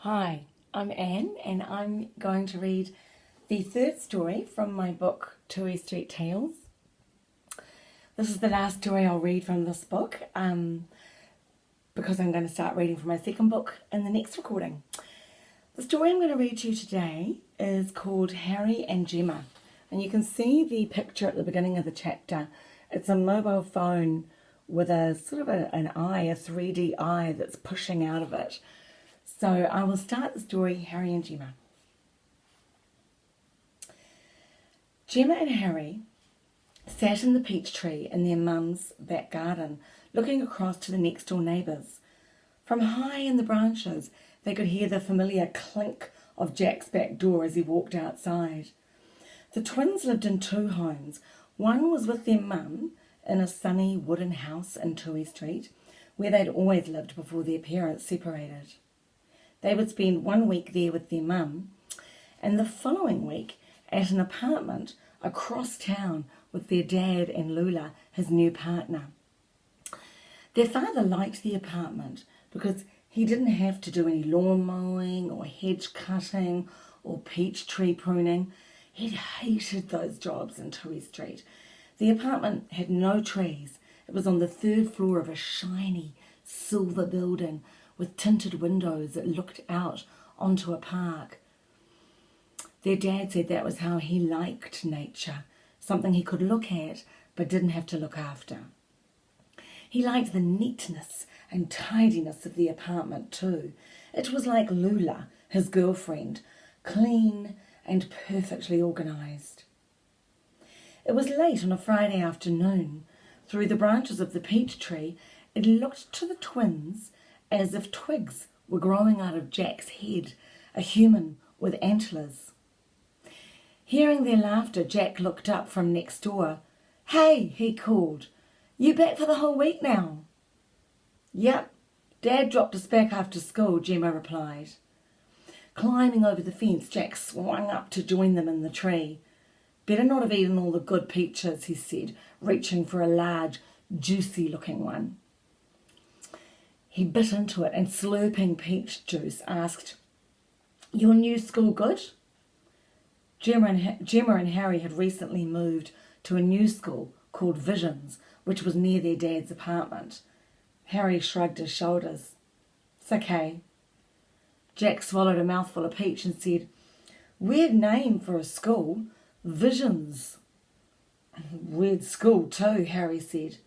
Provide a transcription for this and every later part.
Hi, I'm Anne and I'm going to read the third story from my book, Tui Street Tales. This is the last story I'll read from this book because I'm going to start reading from my second book in the next recording. The story I'm going to read to you today is called Harry and Gemma, and you can see the picture at the beginning of the chapter. It's a mobile phone with a sort of an eye, a 3D eye that's pushing out of it. So I will start the story, Harry and Gemma. Gemma and Harry sat in the peach tree in their mum's back garden, looking across to the next door neighbours. From high in the branches, they could hear the familiar clink of Jack's back door as he walked outside. The twins lived in two homes. One was with their mum in a sunny wooden house in Tui Street, where they'd always lived before their parents separated. They would spend 1 week there with their mum, and the following week at an apartment across town with their dad and Lula, his new partner. Their father liked the apartment because he didn't have to do any lawn mowing or hedge cutting or peach tree pruning. He'd hated those jobs in Tui Street. The apartment had no trees. It was on the third floor of a shiny silver building with tinted windows that looked out onto a park. Their dad said that was how he liked nature, something he could look at but didn't have to look after. He liked the neatness and tidiness of the apartment too. It was like Lula, his girlfriend, clean and perfectly organised. It was late on a Friday afternoon. Through the branches of the peach tree, it looked to the twins as if twigs were growing out of Jack's head, a human with antlers. Hearing their laughter, Jack looked up from next door. "Hey," he called, "you back for the whole week now?" "Yep, Dad dropped us back after school," Gemma replied. Climbing over the fence, Jack swung up to join them in the tree. "Better not have eaten all the good peaches," he said, reaching for a large, juicy-looking one. He bit into it and, slurping peach juice, asked, "Your new school good?" Gemma and Harry had recently moved to a new school called Visions, which was near their dad's apartment. Harry shrugged his shoulders. "It's okay." Jack swallowed a mouthful of peach and said, "Weird name for a school. Visions." "Weird school too," Harry said.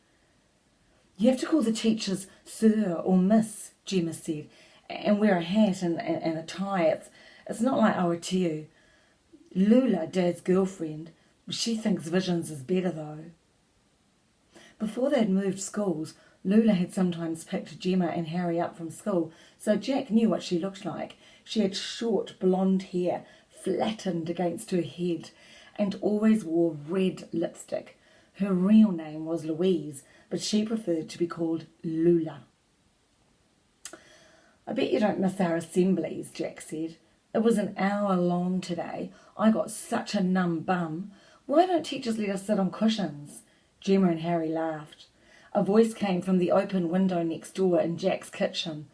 "You have to call the teachers Sir or Miss," Gemma said, "and wear a hat and a tie. It's not like our TU. Lula, Dad's girlfriend, she thinks Visions is better though." Before they'd moved schools, Lula had sometimes picked Gemma and Harry up from school, so Jack knew what she looked like. She had short blonde hair flattened against her head and always wore red lipstick. Her real name was Louise, but she preferred to be called Lula. "I bet you don't miss our assemblies," Jack said. "It was an hour long today. I got such a numb bum. Why don't teachers let us sit on cushions?" Gemma and Harry laughed. A voice came from the open window next door in Jack's kitchen.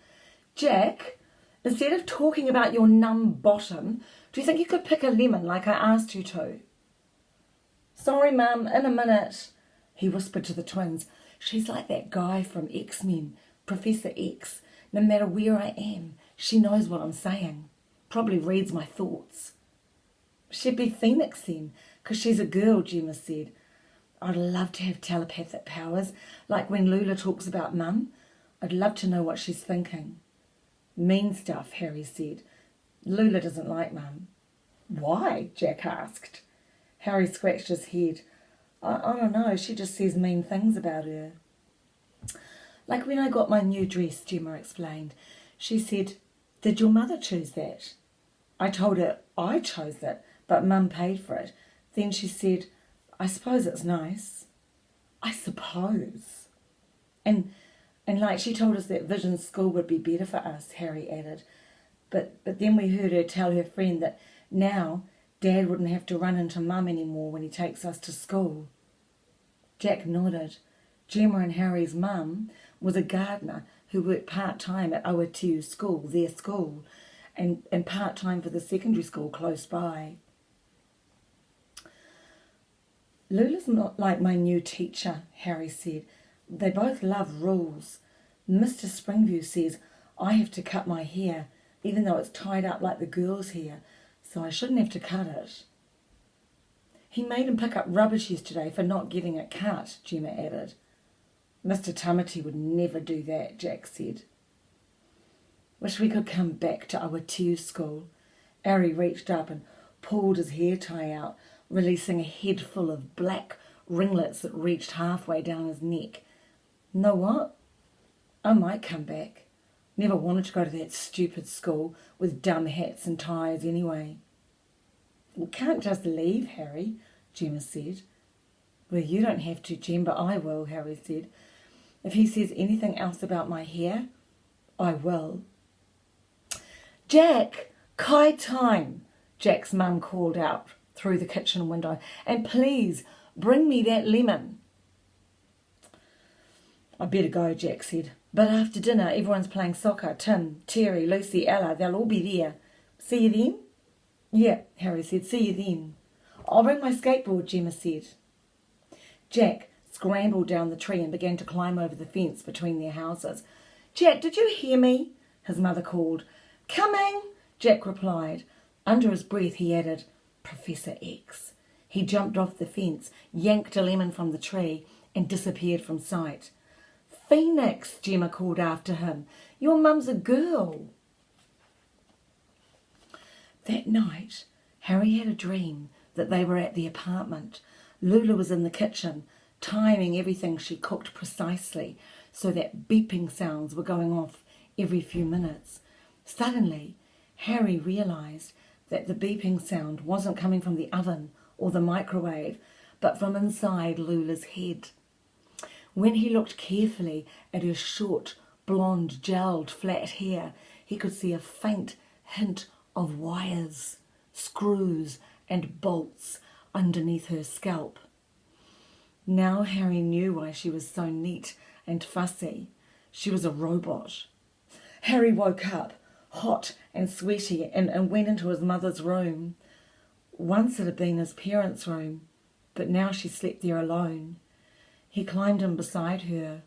"Jack, instead of talking about your numb bottom, do you think you could pick a lemon like I asked you to?" "Sorry, Mum, in a minute," he whispered to the twins. "She's like that guy from X-Men, Professor X. No matter where I am, she knows what I'm saying. Probably reads my thoughts." "She'd be Phoenix then, 'cause she's a girl," Gemma said. "I'd love to have telepathic powers, like when Lula talks about Mum. I'd love to know what she's thinking." "Mean stuff," Harry said. "Lula doesn't like Mum." "Why?" Jack asked. Harry scratched his head. I don't know, she just says mean things about her." "Like when I got my new dress," Gemma explained. "She said, 'Did your mother choose that?' I told her I chose it, but Mum paid for it. Then she said, 'I suppose it's nice.'" "I suppose." And like she told us that Vision School would be better for us," Harry added. But then we heard her tell her friend that now Dad wouldn't have to run into Mum anymore when he takes us to school." Jack nodded. Gemma and Harry's mum was a gardener who worked part-time at OTU school, their school, and part-time for the secondary school close by. Lula's not like my new teacher, Harry said. They both love rules. Mr. Springview says I have to cut my hair, even though it's tied up like the girls' hair, so I shouldn't have to cut it. He made him pick up rubbish yesterday for not getting it cut, Gemma added. Mr. Tamati would never do that, Jack said. Wish we could come back to our tea school. Harry reached up and pulled his hair tie out, releasing a head full of black ringlets that reached halfway down his neck. Know what? I might come back. Never wanted to go to that stupid school with dumb hats and ties anyway. We can't just leave, Harry, Gemma said. Well, you don't have to, Jem, but I will, Harry said. If he says anything else about my hair, I will. Jack, kai time, Jack's mum called out through the kitchen window. And please, bring me that lemon. I better go, Jack said. But after dinner, everyone's playing soccer. Tim, Terry, Lucy, Ella, they'll all be there. See you then? Yeah, Harry said. See you then. I'll bring my skateboard, Gemma said. Jack scrambled down the tree and began to climb over the fence between their houses. Jack, did you hear me? His mother called. Coming, Jack replied. Under his breath he added, Professor X. He jumped off the fence, yanked a lemon from the tree, and disappeared from sight. Phoenix, Gemma called after him. Your mum's a girl. That night, Harry had a dream that they were at the apartment. Lula was in the kitchen, timing everything she cooked precisely so that beeping sounds were going off every few minutes. Suddenly, Harry realised that the beeping sound wasn't coming from the oven or the microwave, but from inside Lula's head. When he looked carefully at her short, blonde, gelled, flat hair, he could see a faint hint of wires, screws and bolts underneath her scalp. Now Harry knew why she was so neat and fussy. She was a robot. Harry woke up, hot and sweaty, and went into his mother's room. Once it had been his parents' room, but now she slept there alone. He climbed in beside her.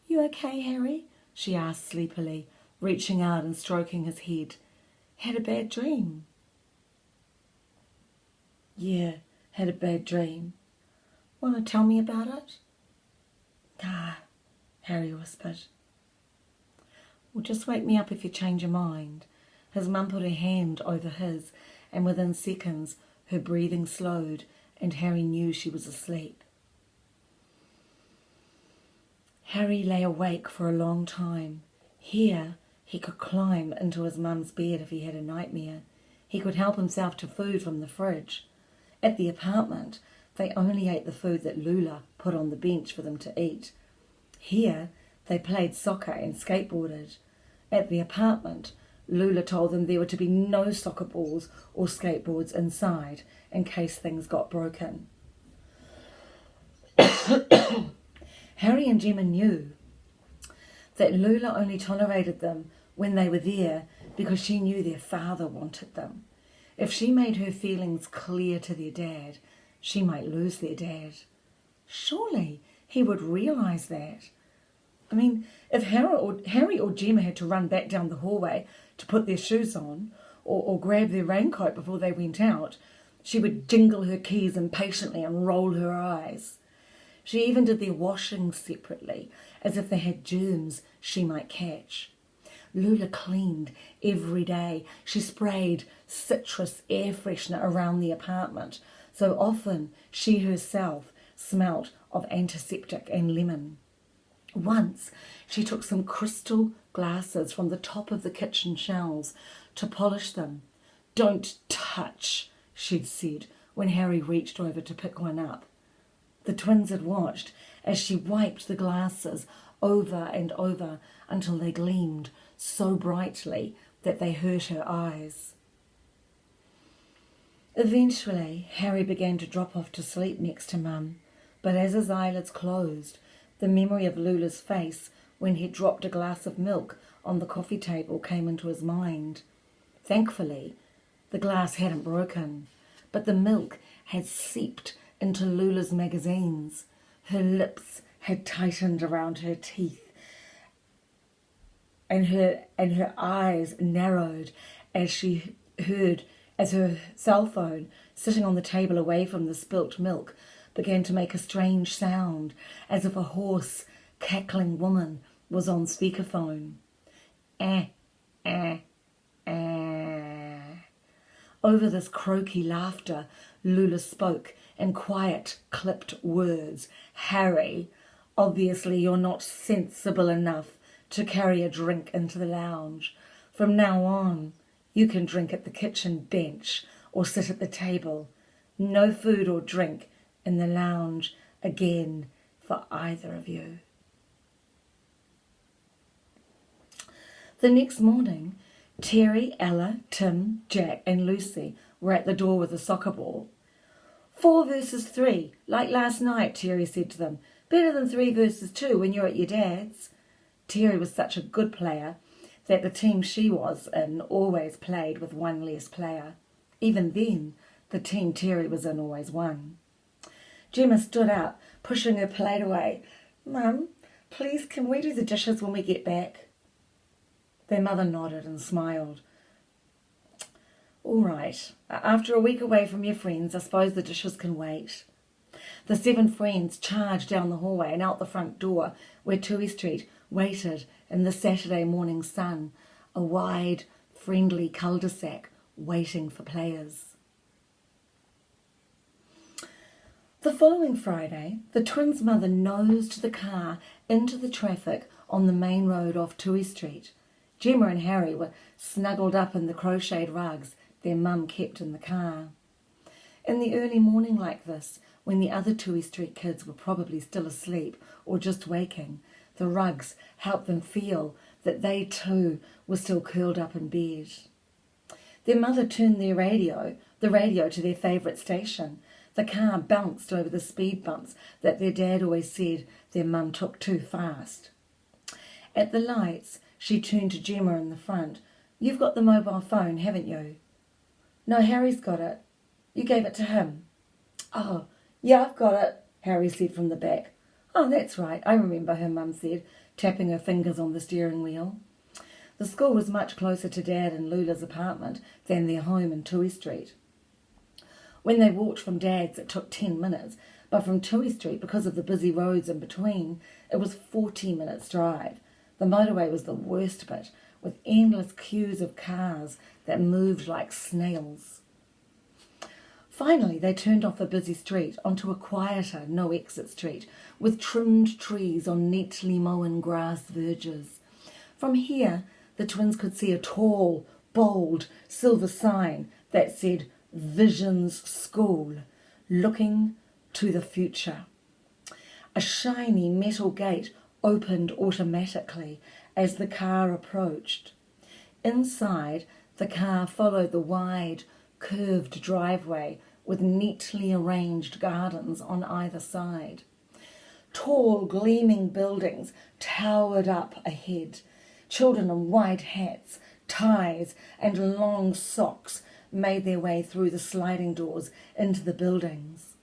You okay, Harry? She asked sleepily, reaching out and stroking his head. Had a bad dream? Yeah, had a bad dream. Want to tell me about it? Nah, Harry whispered. Well, just wake me up if you change your mind. His mum put her hand over his, and within seconds her breathing slowed, and Harry knew she was asleep. Harry lay awake for a long time. Here he could climb into his mum's bed if he had a nightmare. He could help himself to food from the fridge. At the apartment, they only ate the food that Lula put on the bench for them to eat. Here, they played soccer and skateboarded. At the apartment, Lula told them there were to be no soccer balls or skateboards inside in case things got broken. Harry and Gemma knew that Lula only tolerated them when they were there because she knew their father wanted them. If she made her feelings clear to their dad, she might lose their dad. Surely he would realise that. I mean, if Harry or Gemma had to run back down the hallway to put their shoes on or grab their raincoat before they went out, she would jingle her keys impatiently and roll her eyes. She even did their washing separately, as if they had germs she might catch. Lula cleaned every day. She sprayed citrus air freshener around the apartment, so often she herself smelt of antiseptic and lemon. Once she took some crystal glasses from the top of the kitchen shelves to polish them. Don't touch, she'd said when Harry reached over to pick one up. The twins had watched as she wiped the glasses over and over until they gleamed so brightly that they hurt her eyes. Eventually, Harry began to drop off to sleep next to Mum, but as his eyelids closed, the memory of Lula's face when he dropped a glass of milk on the coffee table came into his mind. Thankfully, the glass hadn't broken, but the milk had seeped into Lula's magazines. Her lips had tightened around her teeth, and her eyes narrowed as her cell phone, sitting on the table away from the spilt milk, began to make a strange sound, as if a hoarse, cackling woman was on speakerphone. Eh, eh, eh. Over this croaky laughter, Lula spoke in quiet, clipped words. Harry, obviously you're not sensible enough to carry a drink into the lounge. From now on, you can drink at the kitchen bench or sit at the table. No food or drink in the lounge again for either of you. The next morning, Terry, Ella, Tim, Jack and Lucy were at the door with a soccer ball. 4 versus 3, like last night, Terry said to them. Better than 3 versus 2 when you're at your dad's. Terry was such a good player that the team she was in always played with one less player. Even then, the team Terry was in always won. Gemma stood up, pushing her plate away. Mum, please can we do the dishes when we get back? Their mother nodded and smiled. All right, after a week away from your friends, I suppose the dishes can wait. The 7 friends charged down the hallway and out the front door where Tui Street waited in the Saturday morning sun, a wide, friendly cul-de-sac waiting for players. The following Friday, the twins' mother nosed the car into the traffic on the main road off Tui Street. Gemma and Harry were snuggled up in the crocheted rugs their mum kept in the car. In the early morning like this, when the other Tui Street kids were probably still asleep or just waking, the rugs helped them feel that they too were still curled up in bed. Their mother turned the radio to their favourite station. The car bounced over the speed bumps that their dad always said their mum took too fast. At the lights, she turned to Gemma in the front. You've got the mobile phone, haven't you? No, Harry's got it. You gave it to him. Oh, yeah, I've got it, Harry said from the back. Oh, that's right, I remember, her mum said, tapping her fingers on the steering wheel. The school was much closer to Dad and Lula's apartment than their home in Tui Street. When they walked from Dad's, it took 10 minutes, but from Tui Street, because of the busy roads in between, it was 40 minutes drive. The motorway was the worst bit, with endless queues of cars that moved like snails. Finally, they turned off a busy street onto a quieter, no-exit street, with trimmed trees on neatly mown grass verges. From here, the twins could see a tall, bold, silver sign that said, Visions School, looking to the future. A shiny metal gate opened automatically as the car approached. Inside, the car followed the wide, curved driveway with neatly arranged gardens on either side. Tall, gleaming buildings towered up ahead. Children in white hats, ties, and long socks made their way through the sliding doors into the buildings.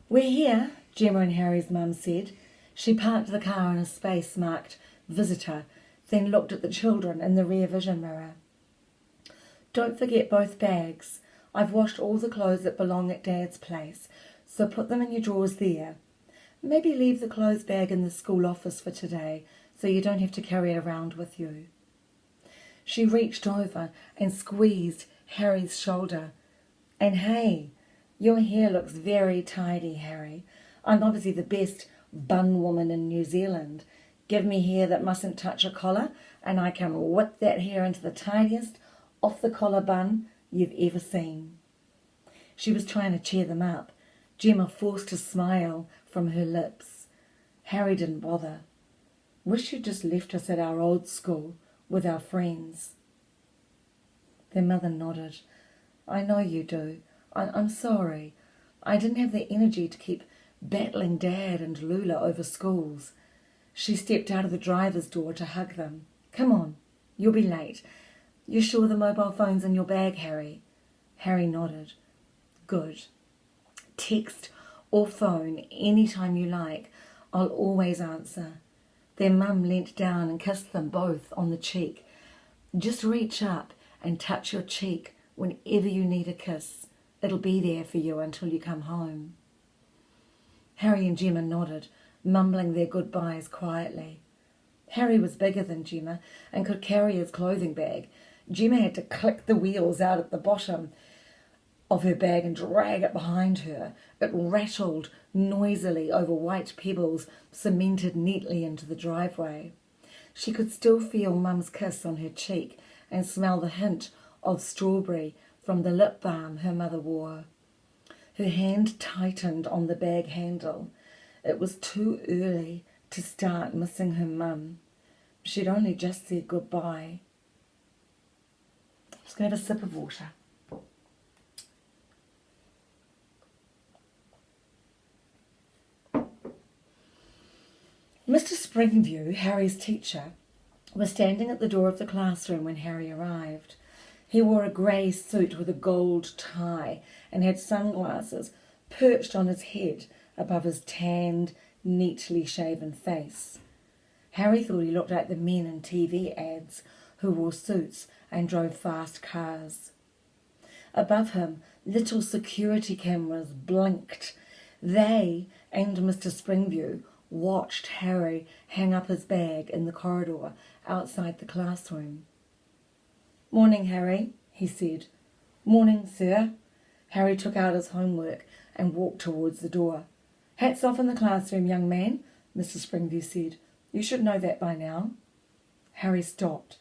We're here, Gemma and Harry's mum said. She parked the car in a space marked Visitor, then looked at the children in the rear vision mirror. Don't forget both bags. I've washed all the clothes that belong at Dad's place, so put them in your drawers there. Maybe leave the clothes bag in the school office for today, so you don't have to carry it around with you. She reached over and squeezed Harry's shoulder. And hey, your hair looks very tidy, Harry. I'm obviously the best bun woman in New Zealand. Give me hair that mustn't touch a collar, and I can whip that hair into the tidiest off-the-collar bun you've ever seen. She was trying to cheer them up. Gemma forced a smile from her lips. Harry didn't bother. Wish you'd just left us at our old school with our friends. Their mother nodded. I know you do. I'm sorry. I didn't have the energy to keep battling Dad and Lula over schools. She stepped out of the driver's door to hug them. "Come on, you'll be late. You're sure the mobile phone's in your bag, Harry?" Harry nodded. "Good. Text or phone any time you like. I'll always answer." Their mum leant down and kissed them both on the cheek. "Just reach up and touch your cheek whenever you need a kiss. It'll be there for you until you come home." Harry and Gemma nodded, mumbling their goodbyes quietly. Harry was bigger than Gemma and could carry his clothing bag. Gemma had to click the wheels out at the bottom of her bag and drag it behind her. It rattled noisily over white pebbles cemented neatly into the driveway. She could still feel Mum's kiss on her cheek and smell the hint of strawberry from the lip balm her mother wore. Her hand tightened on the bag handle. It was too early to start missing her mum. She'd only just said goodbye. I'm just going to have a sip of water. Mr. Springview, Harry's teacher, was standing at the door of the classroom when Harry arrived. He wore a grey suit with a gold tie and had sunglasses perched on his head above his tanned, neatly shaven face. Harry thought he looked like the men in TV ads who wore suits and drove fast cars. Above him, little security cameras blinked. They and Mr. Springview watched Harry hang up his bag in the corridor outside the classroom. "Morning, Harry," he said. "Morning, sir." Harry took out his homework and walked towards the door. "Hats off in the classroom, young man," Mr. Springview said. "You should know that by now." Harry stopped.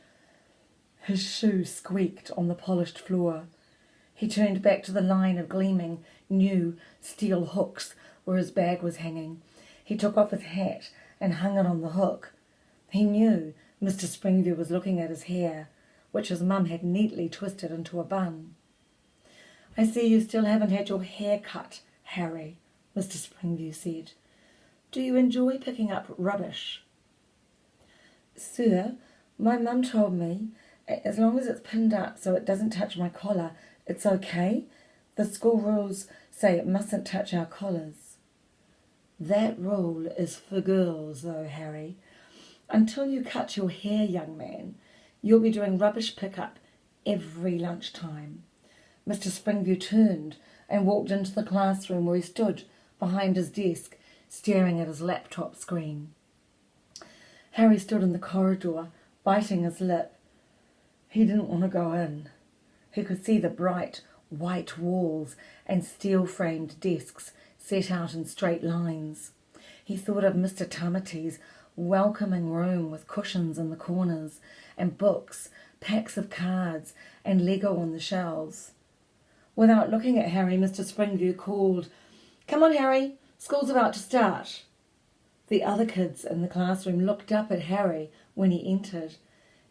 His shoe squeaked on the polished floor. He turned back to the line of gleaming, new steel hooks where his bag was hanging. He took off his hat and hung it on the hook. He knew Mr. Springview was looking at his hair, which his mum had neatly twisted into a bun. "I see you still haven't had your hair cut, Harry," Mr. Springview said. "Do you enjoy picking up rubbish?" "Sir, my mum told me, as long as it's pinned up so it doesn't touch my collar, it's okay. The school rules say it mustn't touch our collars." "That rule is for girls, though, Harry. Until you cut your hair, young man, you'll be doing rubbish pickup every lunchtime." Mr. Springview turned and walked into the classroom where he stood behind his desk, staring at his laptop screen. Harry stood in the corridor, biting his lip. He didn't want to go in. He could see the bright white walls and steel-framed desks set out in straight lines. He thought of Mr. Tamati's welcoming room with cushions in the corners and books, packs of cards and Lego on the shelves. Without looking at Harry, Mr. Springview called, "Come on, Harry, school's about to start." The other kids in the classroom looked up at Harry when he entered.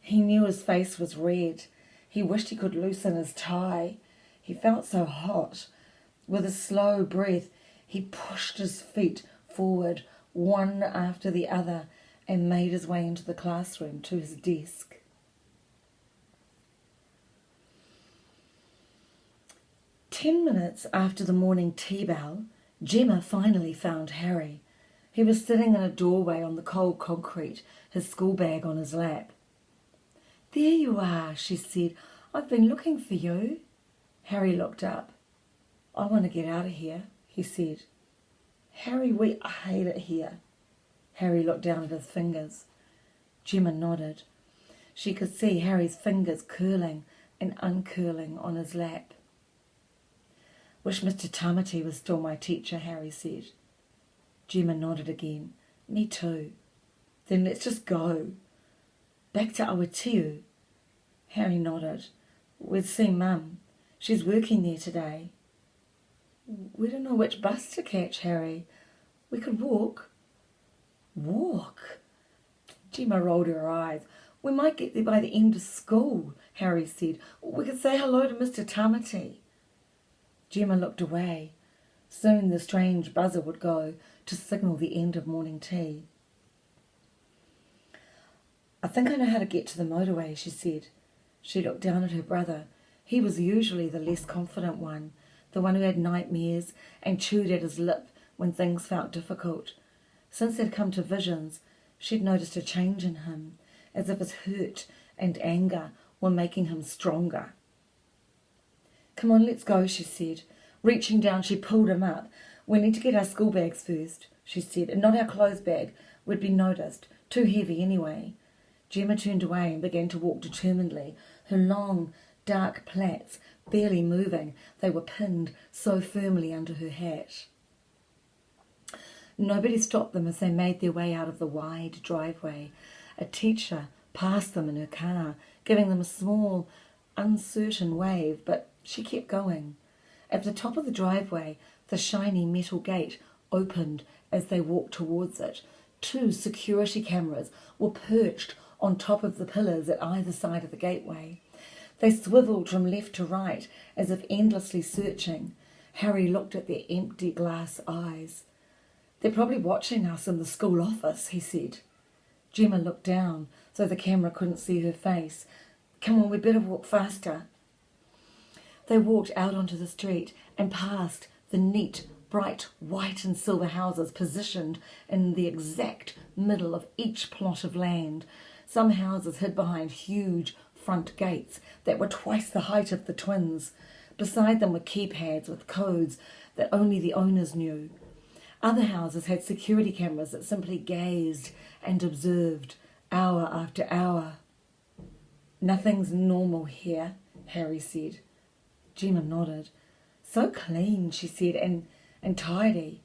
He knew his face was red. He wished he could loosen his tie. He felt so hot. With a slow breath, he pushed his feet forward, one after the other, and made his way into the classroom to his desk. "10 minutes after the morning tea bell, Gemma finally found Harry. He was sitting in a doorway on the cold concrete, his school bag on his lap. "There you are," she said. "I've been looking for you." Harry looked up. "I want to get out of here," he said. "Harry, I hate it here." Harry looked down at his fingers. Gemma nodded. She could see Harry's fingers curling and uncurling on his lap. "Wish Mr. Tamati was still my teacher," Harry said. Gemma nodded again. "Me too." "Then let's just go." "Back to Awatiu." Harry nodded. "We'd see Mum. She's working there today." "We don't know which bus to catch, Harry. We could walk." "Walk?" Gemma rolled her eyes. "We might get there by the end of school," Harry said. "We could say hello to Mr. Tamati." Gemma looked away. Soon the strange buzzer would go to signal the end of morning tea. I think I know how to get to the motorway, she said. She looked down at her brother. He was usually the less confident one, the one who had nightmares and chewed at his lip when things felt difficult. Since they'd come to visions, she'd noticed a change in him, as if his hurt and anger were making him stronger. Come on, let's go, she said. Reaching down, she pulled him up. We need to get our school bags first, she said, and not our clothes bag. We'd be noticed. Too heavy anyway. Gemma turned away and began to walk determinedly, her long, dark plaits barely moving. They were pinned so firmly under her hat. Nobody stopped them as they made their way out of the wide driveway. A teacher passed them in her car, giving them a small, uncertain wave, but she kept going. At the top of the driveway, the shiny metal gate opened as they walked towards it. 2 security cameras were perched on top of the pillars at either side of the gateway. They swiveled from left to right as if endlessly searching. Harry looked at their empty glass eyes. They're probably watching us in the school office, he said. Gemma looked down so the camera couldn't see her face. Come on, we better walk faster. They walked out onto the street and past the neat, bright white and silver houses positioned in the exact middle of each plot of land. Some houses hid behind huge front gates that were twice the height of the twins. Beside them were keypads with codes that only the owners knew. Other houses had security cameras that simply gazed and observed hour after hour. Nothing's normal here, Harry said. Gemma nodded. So clean, she said, and tidy.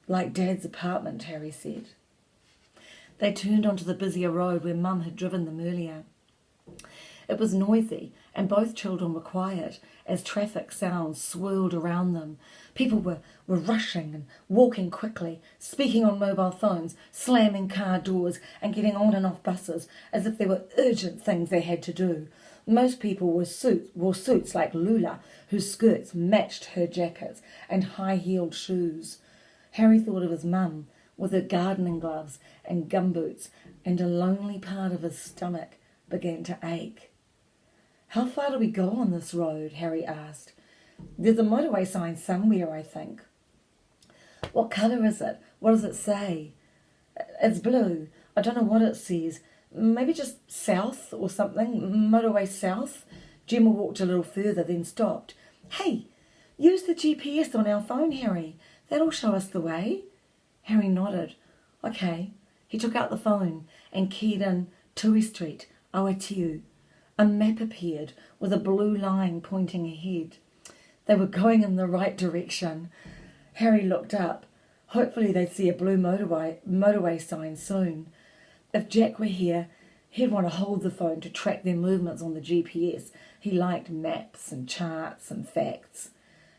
Like Dad's apartment, Harry said. They turned onto the busier road where Mum had driven them earlier. It was noisy, and both children were quiet as traffic sounds swirled around them. People were rushing and walking quickly, speaking on mobile phones, slamming car doors and getting on and off buses as if there were urgent things they had to do. Most people wore suits like Lula, whose skirts matched her jackets, and high-heeled shoes. Harry thought of his mum, with her gardening gloves and gumboots, and a lonely part of his stomach began to ache. How far do we go on this road? Harry asked. There's a motorway sign somewhere, I think. What colour is it? What does it say? It's blue. I don't know what it says. Maybe just south or something. Motorway south. Gemma walked a little further, then stopped. Hey, use the GPS on our phone, Harry. That'll show us the way. Harry nodded. Okay. He took out the phone and keyed in Tui Street, Awatiu. A map appeared with a blue line pointing ahead. They were going in the right direction. Harry looked up. Hopefully they'd see a blue motorway sign soon. If Jack were here, he'd want to hold the phone to track their movements on the GPS. He liked maps and charts and facts.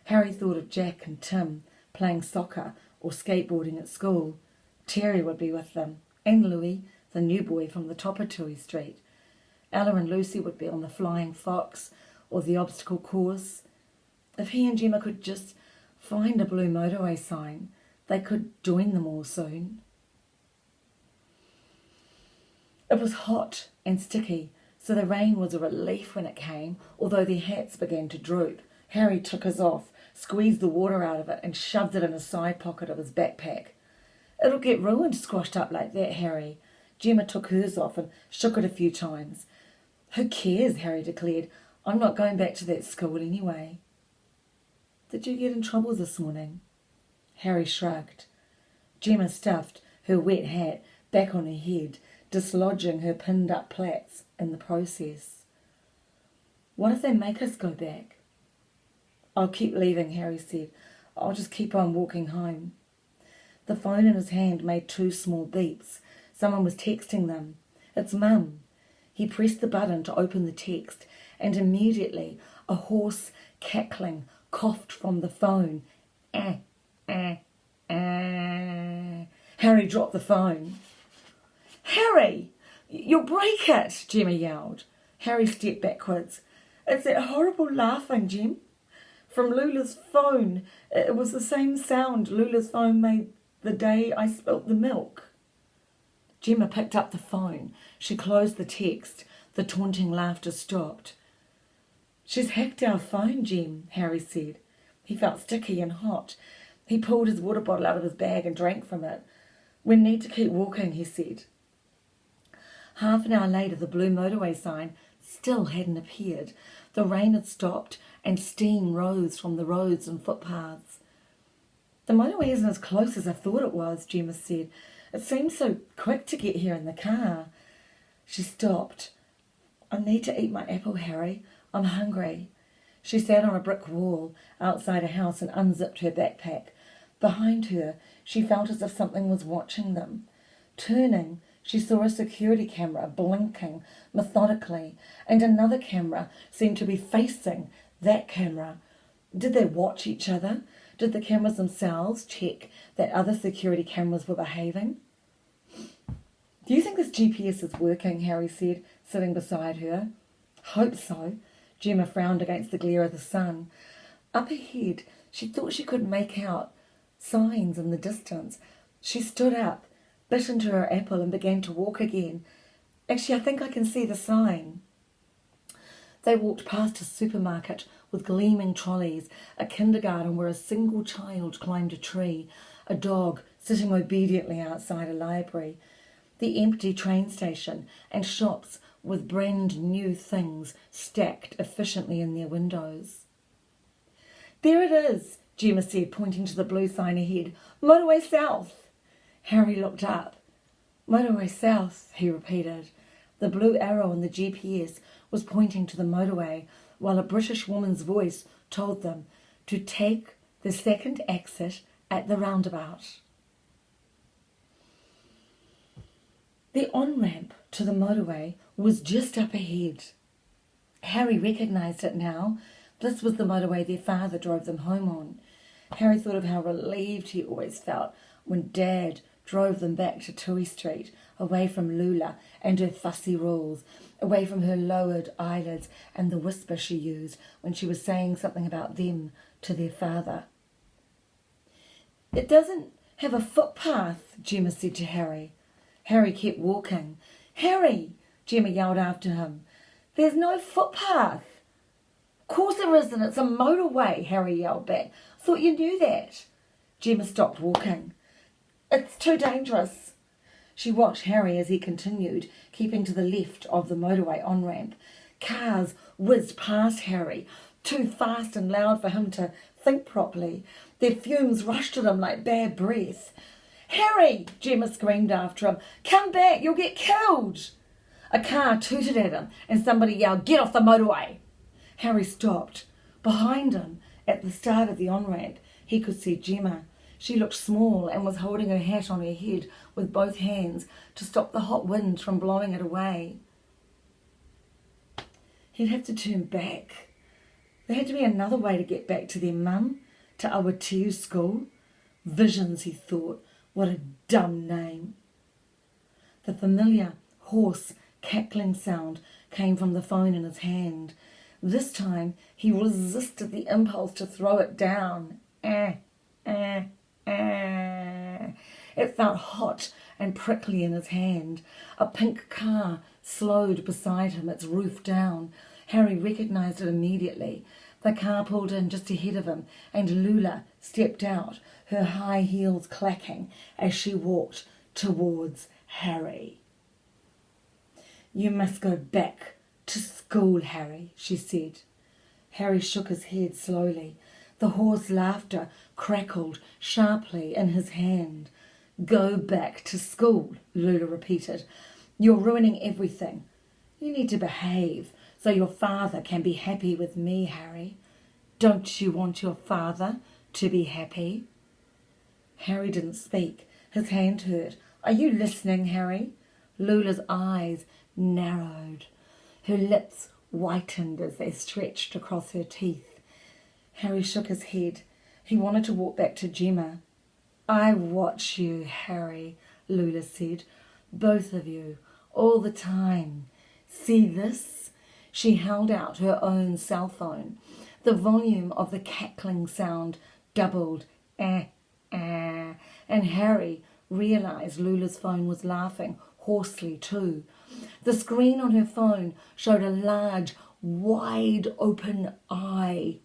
Harry thought of Jack and Tim playing soccer or skateboarding at school. Terry would be with them, and Louis, the new boy from the top of Tui Street. Ella and Lucy would be on the Flying Fox or the obstacle course. If he and Gemma could just find a blue motorway sign, they could join them all soon. It was hot and sticky, so the rain was a relief when it came, although their hats began to droop. Harry took his off, squeezed the water out of it and shoved it in a side pocket of his backpack. It'll get ruined squashed up like that, Harry. Gemma took hers off and shook it a few times. Who cares, Harry declared. I'm not going back to that school anyway. Did you get in trouble this morning? Harry shrugged. Gemma stuffed her wet hat back on her head, dislodging her pinned-up plaits in the process. What if they make us go back? I'll keep leaving, Harry said. I'll just keep on walking home. The phone in his hand made 2 small beeps. Someone was texting them. It's Mum. He pressed the button to open the text, and immediately a hoarse cackling coughed from the phone. Harry dropped the phone. Harry! You'll break it, Gemma yelled. Harry stepped backwards. It's that horrible laughing, Gem. From Lula's phone. It was the same sound Lula's phone made the day I spilt the milk. Gemma picked up the phone. She closed the text. The taunting laughter stopped. "She's hacked our phone, Gem," Harry said. He felt sticky and hot. He pulled his water bottle out of his bag and drank from it. "We need to keep walking," he said. Half an hour later, the blue motorway sign still hadn't appeared. The rain had stopped and steam rose from the roads and footpaths. "The motorway isn't as close as I thought it was," Gemma said. "It seems so quick to get here in the car." She stopped. "I need to eat my apple, Harry. I'm hungry." She sat on a brick wall outside a house and unzipped her backpack. Behind her, she felt as if something was watching them. Turning, she saw a security camera blinking methodically, and another camera seemed to be facing that camera. Did they watch each other? Did the cameras themselves check that other security cameras were behaving? "Do you think this GPS is working?" Harry said, sitting beside her. "Hope so." Gemma frowned against the glare of the sun. Up ahead, she thought she could make out signs in the distance. She stood up, bit into her apple and began to walk again. "Actually, I think I can see the sign." They walked past a supermarket with gleaming trolleys, a kindergarten where a single child climbed a tree, a dog sitting obediently outside a library, the empty train station, and shops with brand new things stacked efficiently in their windows. "There it is," Gemma said, pointing to the blue sign ahead. "Motorway South." Harry looked up. "Motorway South," he repeated. The blue arrow in the GPS was pointing to the motorway, while a British woman's voice told them to take the second exit at the roundabout. The on-ramp to the motorway was just up ahead. Harry recognised it now. This was the motorway their father drove them home on. Harry thought of how relieved he always felt when Dad drove them back to Tui Street, away from Lula and her fussy rules, away from her lowered eyelids and the whisper she used when she was saying something about them to their father. "It doesn't have a footpath," Gemma said to Harry. Harry kept walking. "Harry!" Gemma yelled after him. "There's no footpath." "Of course there isn't, it's a motorway," Harry yelled back. "I thought you knew that." Gemma stopped walking. "It's too dangerous." She watched Harry as he continued, keeping to the left of the motorway on-ramp. Cars whizzed past Harry, too fast and loud for him to think properly. Their fumes rushed at him like bad breath. "Harry!" Gemma screamed after him. "Come back, you'll get killed!" A car tooted at him and somebody yelled, "Get off the motorway!" Harry stopped. Behind him, at the start of the on-ramp, he could see Gemma. She looked small and was holding her hat on her head with both hands to stop the hot wind from blowing it away. He'd have to turn back. There had to be another way to get back to their mum, to Awatiu school. Visions, he thought. What a dumb name. The familiar, hoarse, cackling sound came from the phone in his hand. This time he resisted the impulse to throw it down. It felt hot and prickly in his hand. A pink car slowed beside him, its roof down. Harry recognised it immediately. The car pulled in just ahead of him, and Lula stepped out, her high heels clacking as she walked towards Harry. "You must go back to school, Harry," she said. Harry shook his head slowly. The hoarse laughter crackled sharply in his hand. "Go back to school," Lula repeated. "You're ruining everything. You need to behave so your father can be happy with me, Harry. Don't you want your father to be happy?" Harry didn't speak. His hand hurt. "Are you listening, Harry?" Lula's eyes narrowed. Her lips whitened as they stretched across her teeth. Harry shook his head. He wanted to walk back to Gemma. "I watch you, Harry," Lula said. "Both of you, all the time. See this?" She held out her own cell phone. The volume of the cackling sound doubled. And Harry realised Lula's phone was laughing hoarsely too. The screen on her phone showed a large, wide open eye.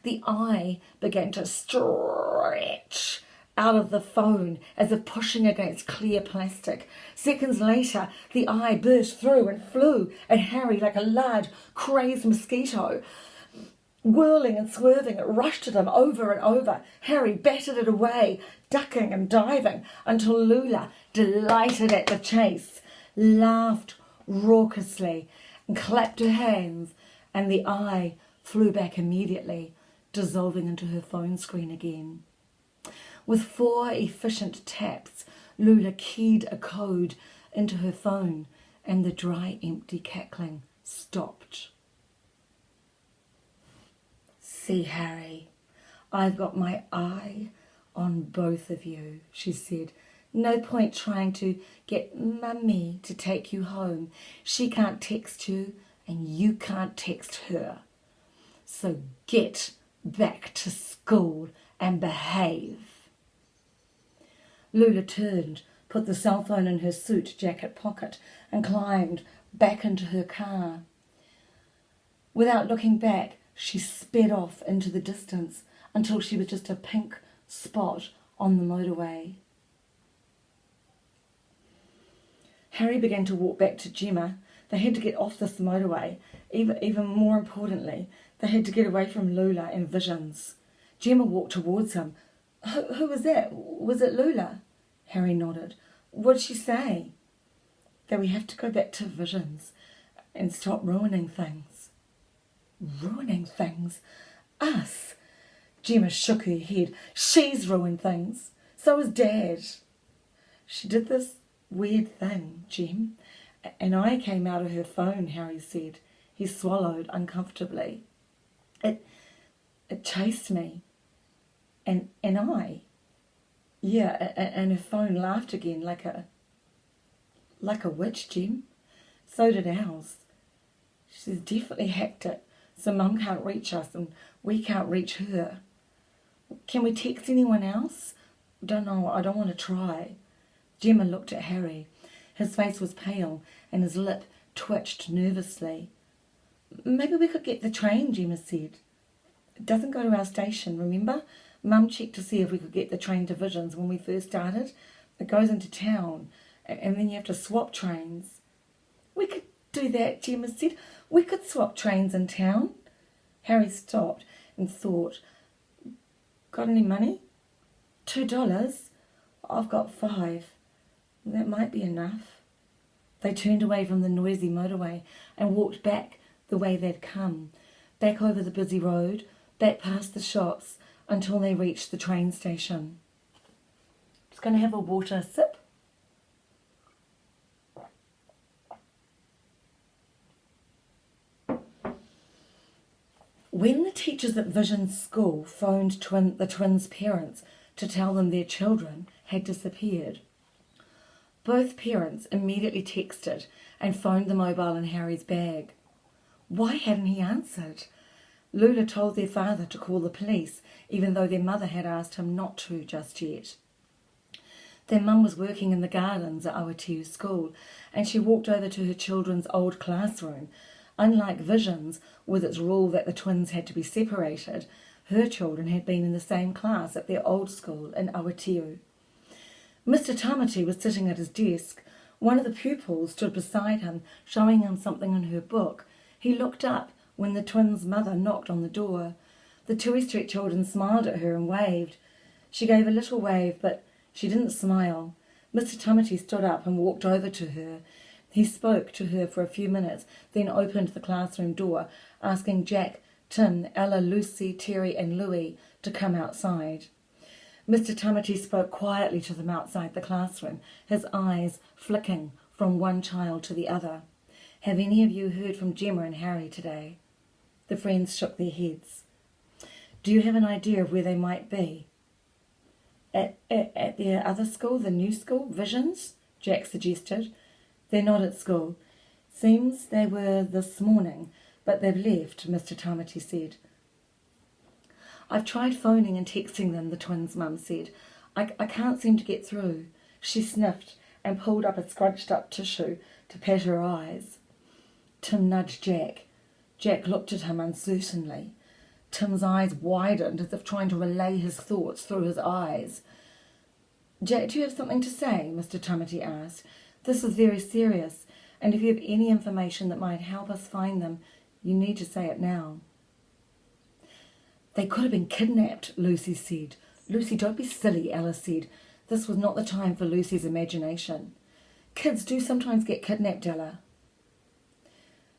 The eye began to stretch out of the phone as if pushing against clear plastic. Seconds later, the eye burst through and flew at Harry like a large, crazed mosquito. Whirling and swerving, it rushed at him over and over. Harry batted it away, ducking and diving, until Lula, delighted at the chase, laughed raucously and clapped her hands, and the eye flew back immediately, dissolving into her phone screen again. With 4 efficient taps, Lula keyed a code into her phone, and the dry, empty cackling stopped. "See, Harry, I've got my eye on both of you," she said. "No point trying to get Mummy to take you home. She can't text you, and you can't text her. So get back to school and behave." Lula turned, put the cell phone in her suit jacket pocket, and climbed back into her car. Without looking back, she sped off into the distance until she was just a pink spot on the motorway. Harry began to walk back to Gemma. They had to get off this motorway. Even more importantly, they had to get away from Lula and Visions. Gemma walked towards him. Who was that? Was it Lula?" Harry nodded. "What'd she say?" "That we have to go back to Visions and stop ruining things." "Ruining things? Us?" Gemma shook her head. "She's ruined things. So is Dad. She did this weird thing, Gem, and I came out of her phone," Harry said. He swallowed uncomfortably. It chased me. And I, yeah, and her phone laughed again like a witch, Gem. So did ours. She's definitely hacked it, so Mum can't reach us and we can't reach her. Can we text anyone else? Don't know, I don't want to try. Gemma looked at Harry. His face was pale and his lip twitched nervously. "Maybe we could get the train," Gemma said. "It doesn't go to our station, remember? Mum checked to see if we could get the train to Visions when we first started. It goes into town, and then you have to swap trains." "We could do that," Gemma said. "We could swap trains in town." Harry stopped and thought. "Got any money?" $2. I've got 5. That might be enough." They turned away from the noisy motorway and walked back the way they'd come, back over the busy road, back past the shops, until they reached the train station. Just going to have a water sip. When the teachers at Vision's school phoned the twins' parents to tell them their children had disappeared, both parents immediately texted and phoned the mobile in Harry's bag. Why hadn't he answered? Lula told their father to call the police, even though their mother had asked him not to just yet. Their mum was working in the gardens at Awatiu school, and she walked over to her children's old classroom. Unlike Visions, with its rule that the twins had to be separated, her children had been in the same class at their old school in Awatiu. Mr. Tamati was sitting at his desk. One of the pupils stood beside him, showing him something in her book. He looked up when the twins' mother knocked on the door. The Tui Street children smiled at her and waved. She gave a little wave, but she didn't smile. Mr. Tamati stood up and walked over to her. He spoke to her for a few minutes, then opened the classroom door, asking Jack, Tim, Ella, Lucy, Terry and Louie to come outside. Mr. Tamati spoke quietly to them outside the classroom, his eyes flicking from one child to the other. "Have any of you heard from Gemma and Harry today?" The friends shook their heads. "Do you have an idea of where they might be?" At their other school, the new school, Visions?" Jack suggested. "They're not at school. Seems they were this morning, but they've left," Mr. Tamati said. "I've tried phoning and texting them," the twins' mum said. I can't seem to get through." She sniffed and pulled up a scrunched-up tissue to pat her eyes. Tim nudged Jack. Jack looked at him uncertainly. Tim's eyes widened as if trying to relay his thoughts through his eyes. "Jack, do you have something to say?" Mr. Tamati asked. "This is very serious, and if you have any information that might help us find them, you need to say it now." "They could have been kidnapped," Lucy said. "Lucy, don't be silly," Alice said. This was not the time for Lucy's imagination. "Kids do sometimes get kidnapped, Ella."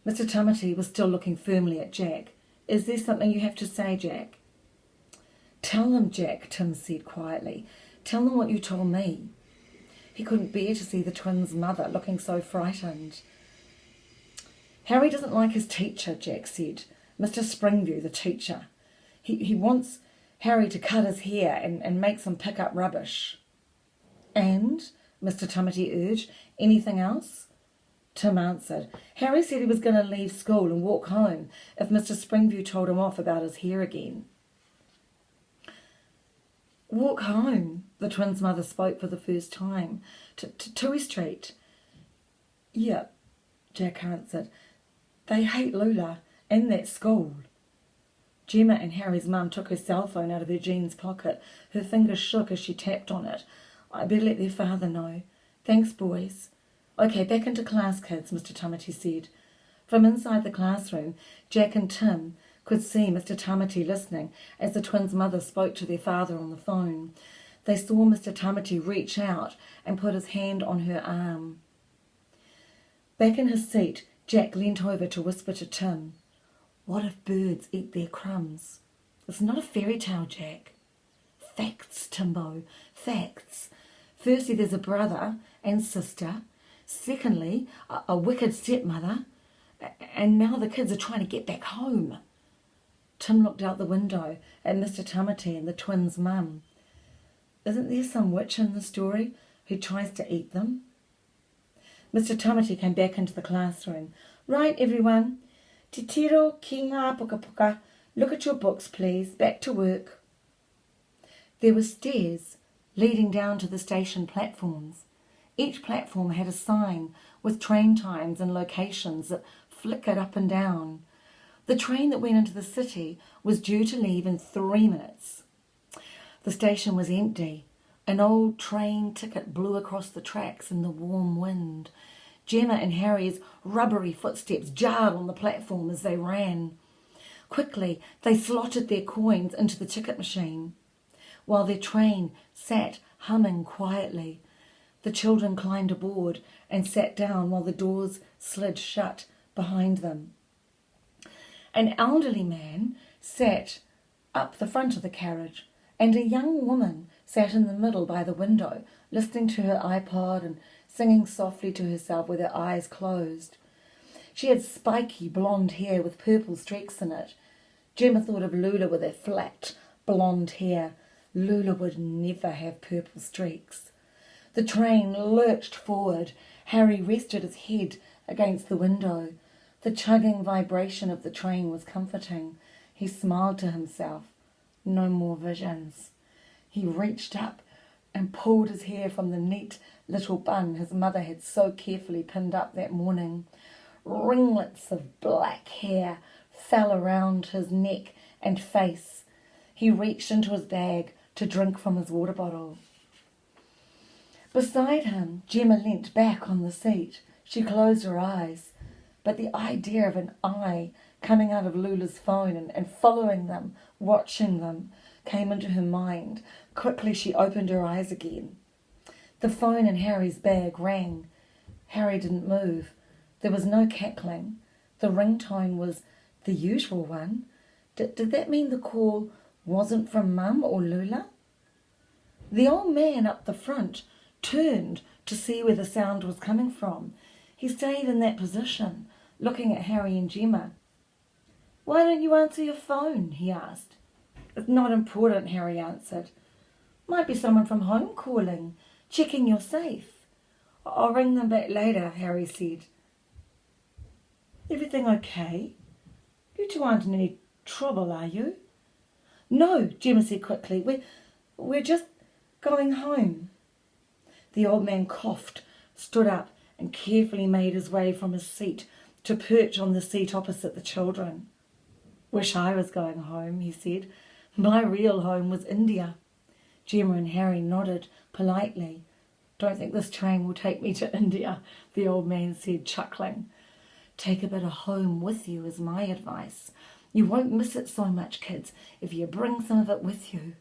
Mr. Tamati was still looking firmly at Jack. "Is there something you have to say, Jack?" "Tell them, Jack," Tim said quietly. "Tell them what you told me." He couldn't bear to see the twins' mother looking so frightened. "Harry doesn't like his teacher," Jack said. "Mr. Springview, the teacher. He wants Harry to cut his hair and makes him pick up rubbish." "And?" Mr. Tamati urged. "Anything else?" Tim answered. "Harry said he was going to leave school and walk home if Mr. Springview told him off about his hair again." "Walk home?" The twins' mother spoke for the first time. To Tui Street." "Yep," Jack answered. "They hate Lula and that school." Gemma and Harry's mum took her cell phone out of her jeans pocket. Her fingers shook as she tapped on it. "I better let their father know. Thanks, boys." "Okay, back into class, kids," Mr. Tamati said. From inside the classroom, Jack and Tim could see Mr. Tamati listening as the twins' mother spoke to their father on the phone. They saw Mr. Tamati reach out and put his hand on her arm. Back in his seat, Jack leant over to whisper to Tim, "What if birds eat their crumbs?" "It's not a fairy tale, Jack." "Facts, Timbo, facts. Firstly, there's a brother and sister. Secondly, a wicked stepmother. And now the kids are trying to get back home." Tim looked out the window at Mr. Tamati and the twins' mum. "Isn't there some witch in the story who tries to eat them?" Mr. Tamati came back into the classroom. "Right, everyone. Te tiro ki ngā puka puka. Look at your books, please. Back to work." There were stairs leading down to the station platforms. Each platform had a sign with train times and locations that flickered up and down. The train that went into the city was due to leave in 3 minutes. The station was empty. An old train ticket blew across the tracks in the warm wind. Gemma and Harry's rubbery footsteps jarred on the platform as they ran. Quickly, they slotted their coins into the ticket machine, while their train sat humming quietly. The children climbed aboard and sat down while the doors slid shut behind them. An elderly man sat up the front of the carriage, and a young woman sat in the middle by the window, listening to her iPod and singing softly to herself with her eyes closed. She had spiky blonde hair with purple streaks in it. Gemma thought of Lula with her flat blonde hair. Lula would never have purple streaks. The train lurched forward. Harry rested his head against the window. The chugging vibration of the train was comforting. He smiled to himself. No more visions. He reached up and pulled his hair from the neat little bun his mother had so carefully pinned up that morning. Ringlets of black hair fell around his neck and face. He reached into his bag to drink from his water bottle. Beside him, Gemma leant back on the seat. She closed her eyes, but the idea of an eye coming out of Lula's phone and following them, watching them, came into her mind. Quickly she opened her eyes again. The phone in Harry's bag rang. Harry didn't move. There was no cackling. The ringtone was the usual one. Did that mean the call wasn't from Mum or Lula? The old man up the front turned to see where the sound was coming from. He stayed in that position, looking at Harry and Gemma. "Why don't you answer your phone?" he asked. "It's not important," Harry answered. "Might be someone from home calling, checking you're safe." "I'll ring them back later," Harry said. "Everything okay? You two aren't in any trouble, are you?" "No," Gemma said quickly. We're just going home." The old man coughed stood up and carefully made his way from his seat to perch on the seat opposite the children. "Wish I was going home," he said. "My real home was India." Gemma and Harry nodded politely. "Don't think this train will take me to India," the old man said, chuckling. "Take a bit of home with you is my advice. You won't miss it so much, kids, if you bring some of it with you."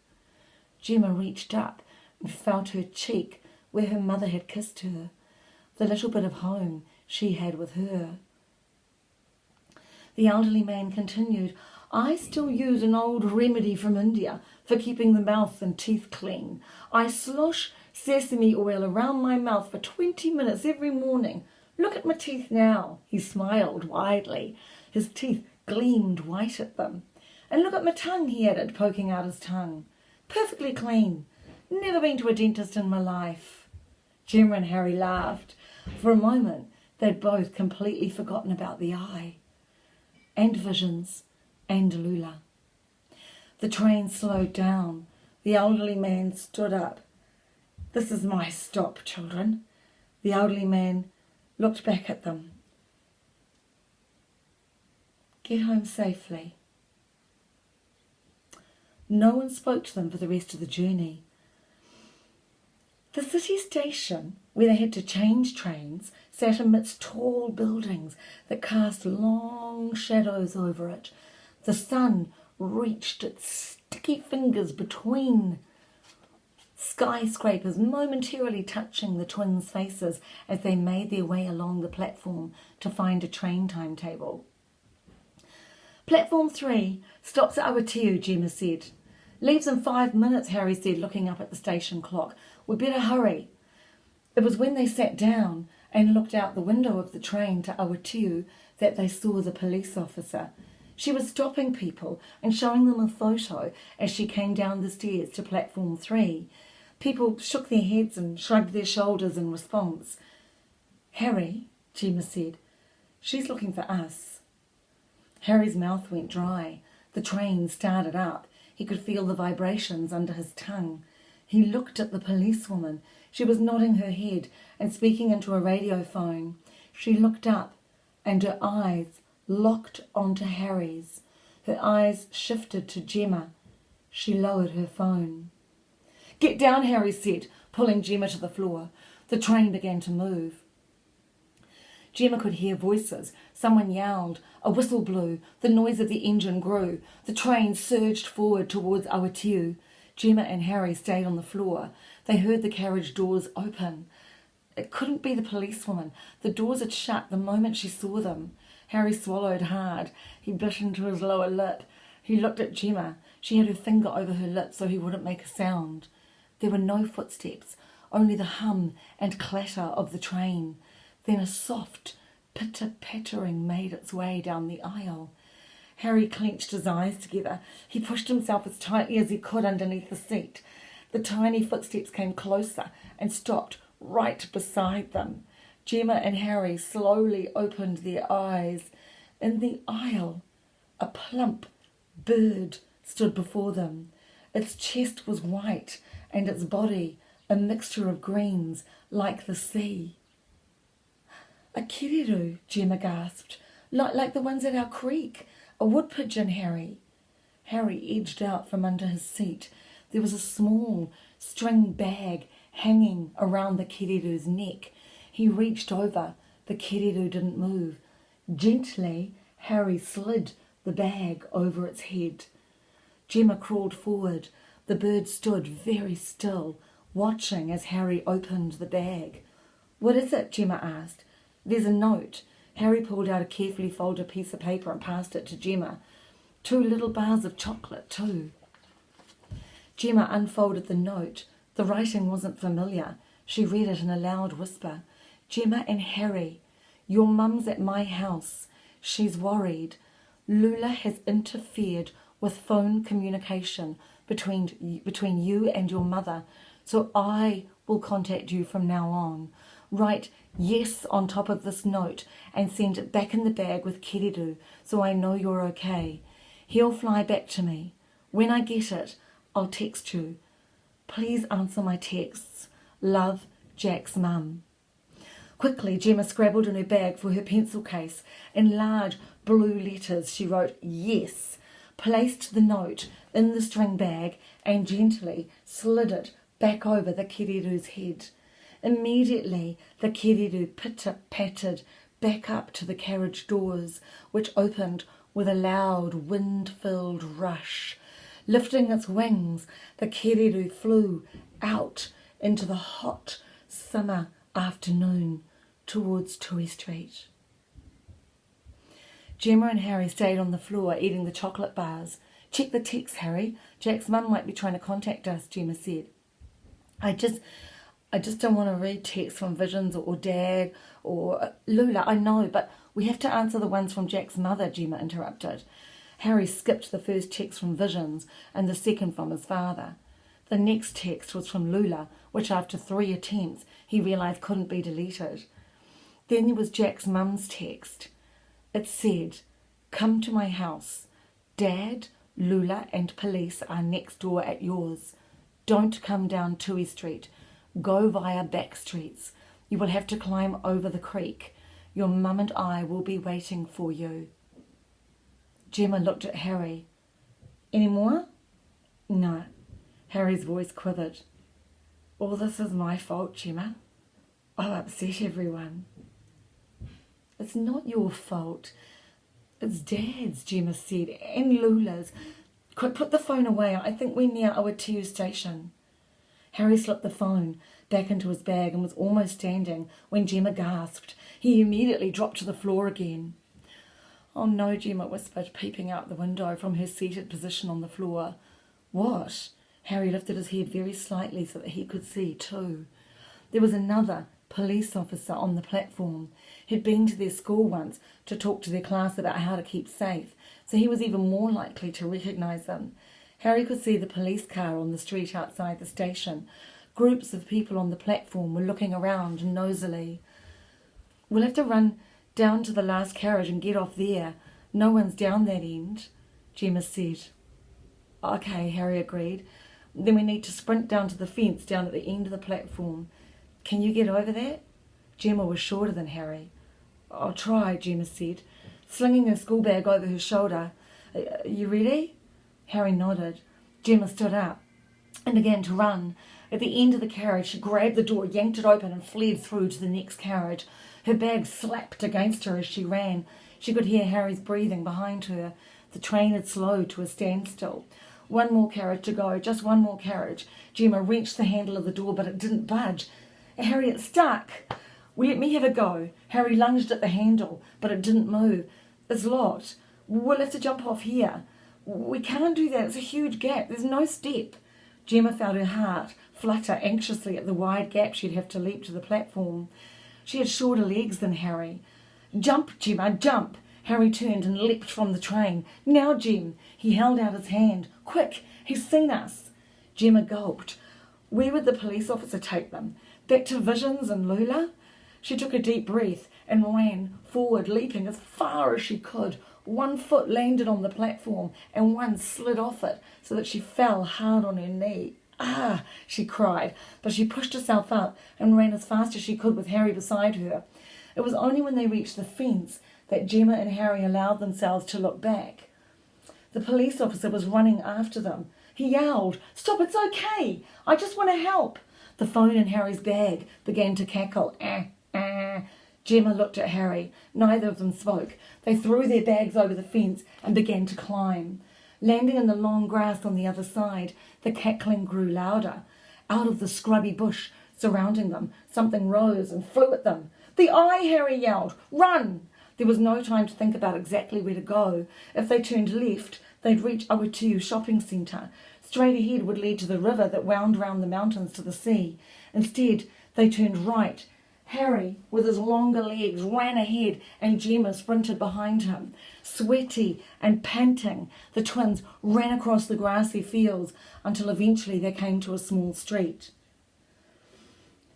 Gemma reached up and felt her cheek where her mother had kissed her, the little bit of home she had with her. The elderly man continued, "I still use an old remedy from India for keeping the mouth and teeth clean. I slosh sesame oil around my mouth for 20 minutes every morning. Look at my teeth now." He smiled widely. His teeth gleamed white at them. "And look at my tongue," he added, poking out his tongue. "Perfectly clean. Never been to a dentist in my life." Gemma and Harry laughed. For a moment, they'd both completely forgotten about the eye. And visions, and Lula. The train slowed down. The elderly man stood up. "This is my stop, children." The elderly man looked back at them. "Get home safely." No one spoke to them for the rest of the journey. The city station, where they had to change trains, sat amidst tall buildings that cast long shadows over it. The sun reached its sticky fingers between skyscrapers, momentarily touching the twins' faces as they made their way along the platform to find a train timetable. "Platform 3 stops at Awatiu," Gemma said. "Leaves in 5 minutes," Harry said, looking up at the station clock. "We'd better hurry." It was when they sat down and looked out the window of the train to Awatiu that they saw the police officer. She was stopping people and showing them a photo as she came down the stairs to platform 3. People shook their heads and shrugged their shoulders in response. "Harry," Gemma said, "she's looking for us." Harry's mouth went dry. The train started up. He could feel the vibrations under his tongue. He looked at the policewoman. She was nodding her head and speaking into a radio phone. She looked up and her eyes locked onto Harry's. Her eyes shifted to Gemma. She lowered her phone. "Get down," Harry said, pulling Gemma to the floor. The train began to move. Gemma could hear voices. Someone yelled. A whistle blew. The noise of the engine grew. The train surged forward towards Awatiu. Gemma and Harry stayed on the floor. They heard the carriage doors open. It couldn't be the policewoman. The doors had shut the moment she saw them. Harry swallowed hard. He bit into his lower lip. He looked at Gemma. She had her finger over her lip so he wouldn't make a sound. There were no footsteps, only the hum and clatter of the train. Then a soft pitter-pattering made its way down the aisle. Harry clenched his eyes together. He pushed himself as tightly as he could underneath the seat. The tiny footsteps came closer and stopped right beside them. Gemma and Harry slowly opened their eyes. In the aisle, a plump bird stood before them. Its chest was white and its body a mixture of greens like the sea. "A kiriru," Gemma gasped. Like the ones at our creek. A wood pigeon, Harry." Harry edged out from under his seat. There was a small string bag hanging around the kiriru's neck. He reached over. The kiriru didn't move. Gently, Harry slid the bag over its head. Gemma crawled forward. The bird stood very still, watching as Harry opened the bag. "What is it?" Gemma asked. "There's a note." Harry pulled out a carefully folded piece of paper and passed it to Gemma. 2 little bars of chocolate, too. Gemma unfolded the note. The writing wasn't familiar. She read it in a loud whisper. "Gemma and Harry, your mum's at my house. She's worried. Lula has interfered with phone communication between you and your mother, so I will contact you from now on. Write yes on top of this note and send it back in the bag with Kiriru so I know you're okay. He'll fly back to me. When I get it, I'll text you. Please answer my texts. Love, Jack's mum." Quickly, Gemma scrabbled in her bag for her pencil case. In large blue letters, she wrote "Yes," placed the note in the string bag and gently slid it back over the kiriru's head. Immediately, the kiriru pitter-pattered back up to the carriage doors, which opened with a loud, wind-filled rush. Lifting its wings, the kiriru flew out into the hot summer afternoon towards Tui Street. Gemma and Harry stayed on the floor eating the chocolate bars. "Check the text, Harry. Jack's mum might be trying to contact us," Gemma said. I just don't want to read texts from Visions or Dad or Lula, I know, but we have to answer the ones from Jack's mother, Gemma interrupted. Harry skipped the first text from Visions and the second from his father. The next text was from Lula, which after 3 attempts he realised couldn't be deleted. Then there was Jack's mum's text. It said, "Come to my house. Dad, Lula and police are next door at yours. Don't come down Tui Street. Go via back streets. You will have to climb over the creek. Your mum and I will be waiting for you." Gemma looked at Harry. "Any more?" "No." Harry's voice quivered. "All this is my fault, Gemma. I've upset everyone." "It's not your fault. It's Dad's," Gemma said, "and Lula's. Quick, put the phone away. I think we're near Awattiu station." Harry slipped the phone back into his bag and was almost standing when Gemma gasped. He immediately dropped to the floor again. "Oh no," Gemma whispered, peeping out the window from her seated position on the floor. "What?" Harry lifted his head very slightly so that he could see too. There was another police officer on the platform. He'd been to their school once to talk to their class about how to keep safe, so he was even more likely to recognise them. Harry could see the police car on the street outside the station. Groups of people on the platform were looking around nosily. "We'll have to run down to the last carriage and get off there. No one's down that end," Gemma said. "Okay," Harry agreed. "Then we need to sprint down to the fence down at the end of the platform. Can you get over that?" Gemma was shorter than Harry. "I'll try," Gemma said, slinging her school bag over her shoulder. "You ready?" Harry nodded. Gemma stood up and began to run. At the end of the carriage, she grabbed the door, yanked it open and fled through to the next carriage. Her bag slapped against her as she ran. She could hear Harry's breathing behind her. The train had slowed to a standstill. One more carriage to go, just one more carriage. Gemma wrenched the handle of the door, but it didn't budge. "Harry, it's stuck." "Well, let me have a go." Harry lunged at the handle, but it didn't move. "It's locked. We'll have to jump off here." "We can't do that. It's a huge gap. There's no step." Gemma felt her heart flutter anxiously at the wide gap she'd have to leap to the platform. She had shorter legs than Harry. "Jump, Gemma, jump." Harry turned and leapt from the train. "Now, Gem." He held out his hand. "Quick, he's seen us." Gemma gulped. Where would the police officer take them? Back to Visions and Lula? She took a deep breath and ran forward, leaping as far as she could. One foot landed on the platform and one slid off it so that she fell hard on her knee. "Ah!" she cried, but she pushed herself up and ran as fast as she could with Harry beside her. It was only when they reached the fence that Gemma and Harry allowed themselves to look back. The police officer was running after them. He yelled, "Stop, it's okay. I just want to help." The phone in Harry's bag began to cackle. Gemma looked at Harry. Neither of them spoke. They threw their bags over the fence and began to climb. Landing in the long grass on the other side, the cackling grew louder. Out of the scrubby bush surrounding them, something rose and flew at them. "The eye!" Harry yelled. "Run!" There was no time to think about exactly where to go. If they turned left, they'd reach Awattiu shopping centre. Straight ahead would lead to the river that wound round the mountains to the sea. Instead, they turned right. Harry, with his longer legs, ran ahead and Gemma sprinted behind him. Sweaty and panting, the twins ran across the grassy fields until eventually they came to a small street.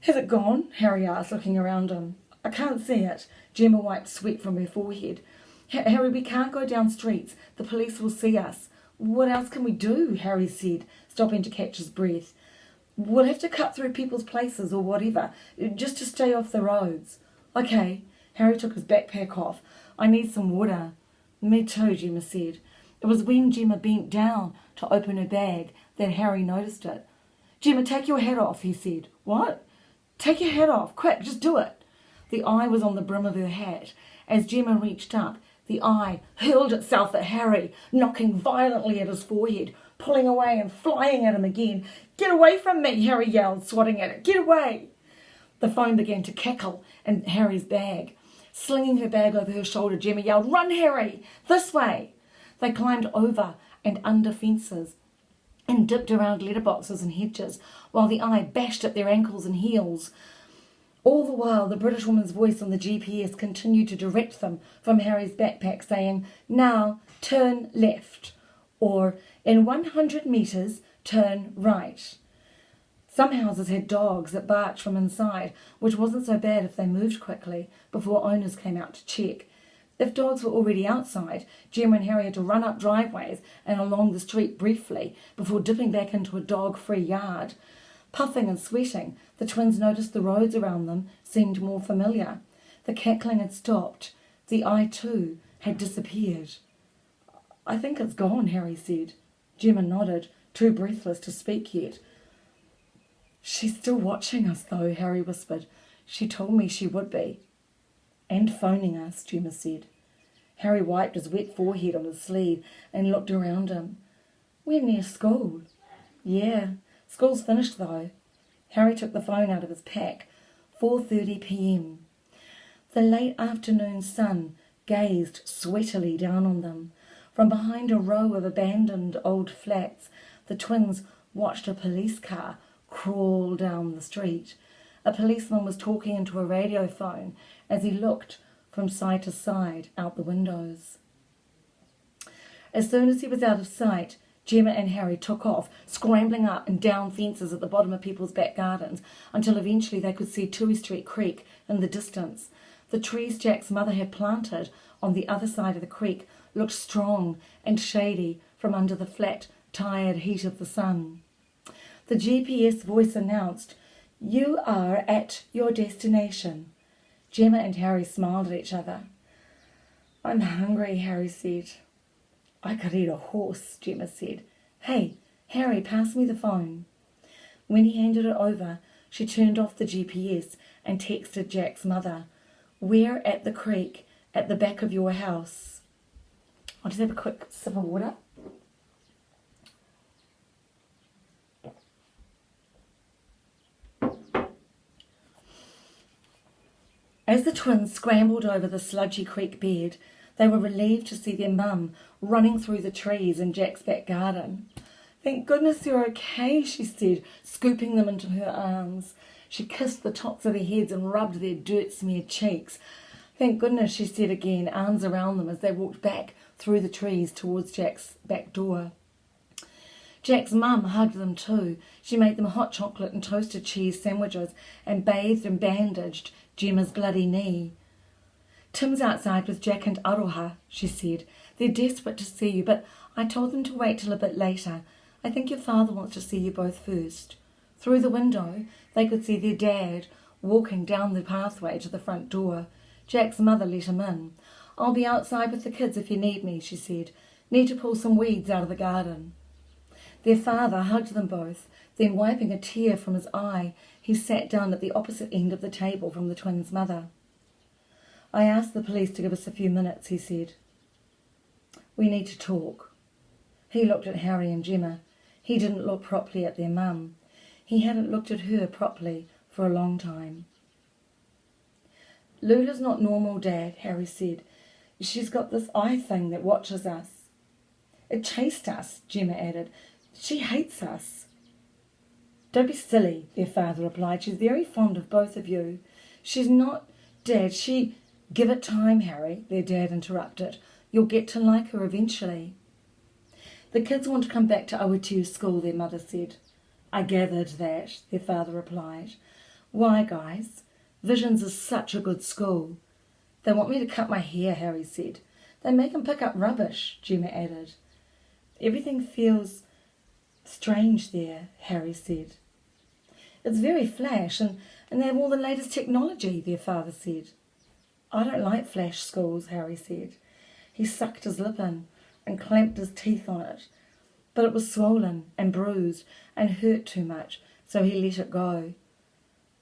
"Has it gone?" Harry asked, looking around him. "I can't see it." Gemma wiped sweat from her forehead. "Harry, we can't go down streets. The police will see us." "What else can we do?" Harry said, stopping to catch his breath. "We'll have to cut through people's places or whatever, just to stay off the roads." Okay. Harry took his backpack off. I need some water. Me too, Gemma said. It was when Gemma bent down to open her bag that Harry noticed it. Gemma, take your hat off, he said. What? Take your hat off. Quick, just do it. The eye was on the brim of her hat. As Gemma reached up, the eye hurled itself at Harry, knocking violently at his forehead, pulling away and flying at him again. Get away from me, Harry yelled, swatting at it. Get away. The phone began to cackle in Harry's bag. Slinging her bag over her shoulder, Gemma yelled, Run, Harry! This way! They climbed over and under fences and dipped around letterboxes and hedges, while the eye bashed at their ankles and heels. All the while, the British woman's voice on the GPS continued to direct them from Harry's backpack, saying, Now, turn left, or in 100 metres, turn right. Some houses had dogs that barked from inside, which wasn't so bad if they moved quickly before owners came out to check. If dogs were already outside, Gemma and Harry had to run up driveways and along the street briefly before dipping back into a dog-free yard. Puffing and sweating, the twins noticed the roads around them seemed more familiar. The cackling had stopped. The eye, too, had disappeared. I think it's gone, Harry said. Gemma nodded, too breathless to speak yet. She's still watching us, though, Harry whispered. She told me she would be. And phoning us, Gemma said. Harry wiped his wet forehead on his sleeve and looked around him. We're near school. Yeah, school's finished, though. Harry took the phone out of his pack. 4:30 p.m. The late afternoon sun gazed sweatily down on them. From behind a row of abandoned old flats, the twins watched a police car crawl down the street. A policeman was talking into a radio phone as he looked from side to side out the windows. As soon as he was out of sight, Gemma and Harry took off, scrambling up and down fences at the bottom of people's back gardens, until eventually they could see Tui Street Creek in the distance. The trees Jack's mother had planted on the other side of the creek looked strong and shady from under the flat, tired heat of the sun. The GPS voice announced, You are at your destination. Gemma and Harry smiled at each other. I'm hungry, Harry said. I could eat a horse, Gemma said. Hey, Harry, pass me the phone. When he handed it over, she turned off the GPS and texted Jack's mother. We're at the creek, at the back of your house. I'll just have a quick sip of water. As the twins scrambled over the sludgy creek bed, they were relieved to see their mum running through the trees in Jack's back garden. Thank goodness you're okay, she said, scooping them into her arms. She kissed the tops of their heads and rubbed their dirt-smeared cheeks. Thank goodness, she said again, arms around them as they walked back through the trees towards Jack's back door. Jack's mum hugged them too. She made them hot chocolate and toasted cheese sandwiches and bathed and bandaged Gemma's bloody knee. Tim's outside with Jack and Aroha, she said. They're desperate to see you, but I told them to wait till a bit later. I think your father wants to see you both first. Through the window, they could see their dad walking down the pathway to the front door. Jack's mother let him in. I'll be outside with the kids if you need me, she said. Need to pull some weeds out of the garden. Their father hugged them both. Then, wiping a tear from his eye, he sat down at the opposite end of the table from the twins' mother. I asked the police to give us a few minutes, he said. We need to talk. He looked at Harry and Gemma. He didn't look properly at their mum. He hadn't looked at her properly for a long time. Lula's not normal, Dad, Harry said. She's got this eye thing that watches us. It chased us, Gemma added. She hates us. Don't be silly, their father replied. She's very fond of both of you. She's not, Dad, she... Give it time, Harry, their dad interrupted. You'll get to like her eventually. The kids want to come back to Awatiu school, their mother said. I gathered that, their father replied. Why, guys? Visions is such a good school. They want me to cut my hair, Harry said. They make him pick up rubbish, Gemma added. Everything feels strange there, Harry said. It's very flash, and they have all the latest technology, their father said. I don't like flash schools, Harry said. He sucked his lip in and clamped his teeth on it, but it was swollen and bruised and hurt too much, so he let it go.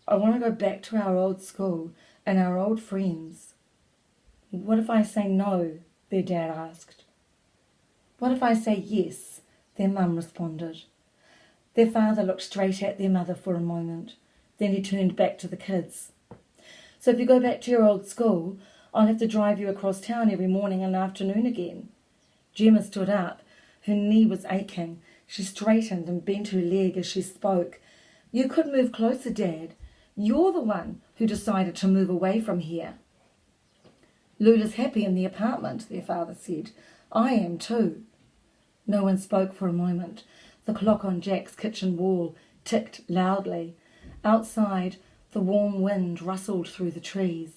I want to go back to our old school and our old friends. What if I say no? Their dad asked. What if I say yes? Their mum responded. Their father looked straight at their mother for a moment. Then he turned back to the kids. So if you go back to your old school, I'll have to drive you across town every morning and afternoon again. Gemma stood up. Her knee was aching. She straightened and bent her leg as she spoke. You could move closer, Dad. You're the one who decided to move away from here. Lula's happy in the apartment, their father said. I am too. No one spoke for a moment. The clock on Jack's kitchen wall ticked loudly. Outside, the warm wind rustled through the trees.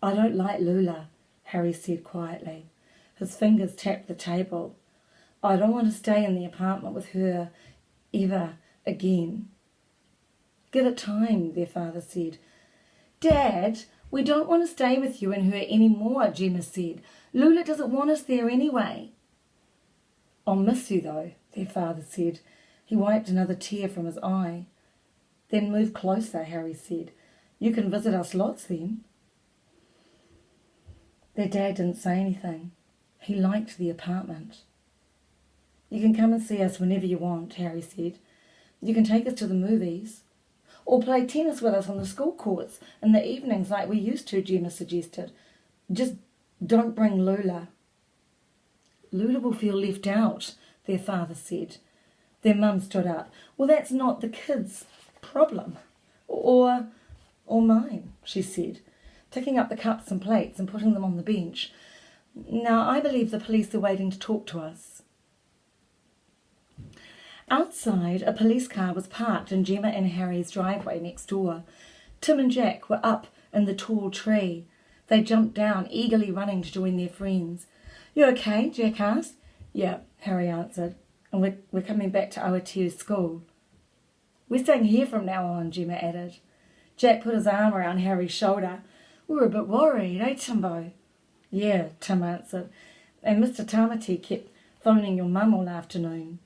I don't like Lula, Harry said quietly. His fingers tapped the table. I don't want to stay in the apartment with her ever again. Give it time, their father said. Dad, we don't want to stay with you and her any more, Gemma said. Lula doesn't want us there anyway. I'll miss you, though, their father said. He wiped another tear from his eye. Then move closer, Harry said. You can visit us lots then. Their dad didn't say anything. He liked the apartment. You can come and see us whenever you want, Harry said. You can take us to the movies. Or play tennis with us on the school courts in the evenings like we used to, Gemma suggested. Just don't bring Lula. Lula will feel left out, their father said. Their mum stood up. Well, that's not the kids' problem. Or mine, she said, picking up the cups and plates and putting them on the bench. Now, I believe the police are waiting to talk to us. Outside, a police car was parked in Gemma and Harry's driveway next door. Tim and Jack were up in the tall tree. They jumped down, eagerly running to join their friends. You okay? Jack asked. Yeah, Harry answered. And we're coming back to Aotearoa school. We're staying here from now on, Gemma added. Jack put his arm around Harry's shoulder. We were a bit worried, eh, Timbo? Yeah, Tim answered. And Mr. Tamati kept phoning your mum all afternoon.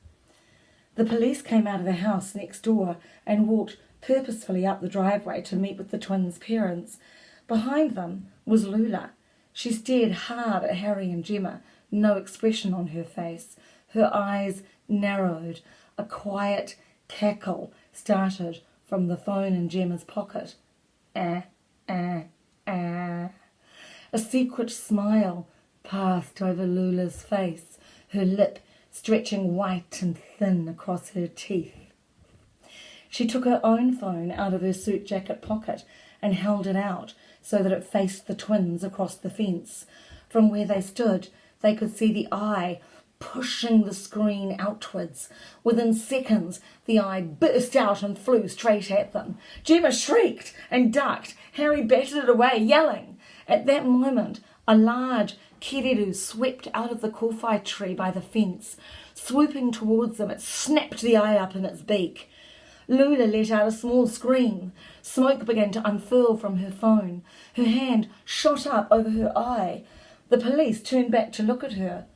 The police came out of the house next door and walked purposefully up the driveway to meet with the twins' parents. Behind them was Lula. She stared hard at Harry and Gemma, no expression on her face. Her eyes narrowed. A quiet cackle started from the phone in Gemma's pocket. A secret smile passed over Lula's face, her lip stretching white and thin across her teeth. She took her own phone out of her suit jacket pocket and held it out so that it faced the twins across the fence. From where they stood, they could see the eye pushing the screen outwards. Within seconds, the eye burst out and flew straight at them. Gemma shrieked and ducked. Harry batted it away, yelling. At that moment, a large kereru swept out of the kowhai tree by the fence. Swooping towards them, it snapped the eye up in its beak. Lula let out a small scream. Smoke began to unfurl from her phone. Her hand shot up over her eye. The police turned back to look at her.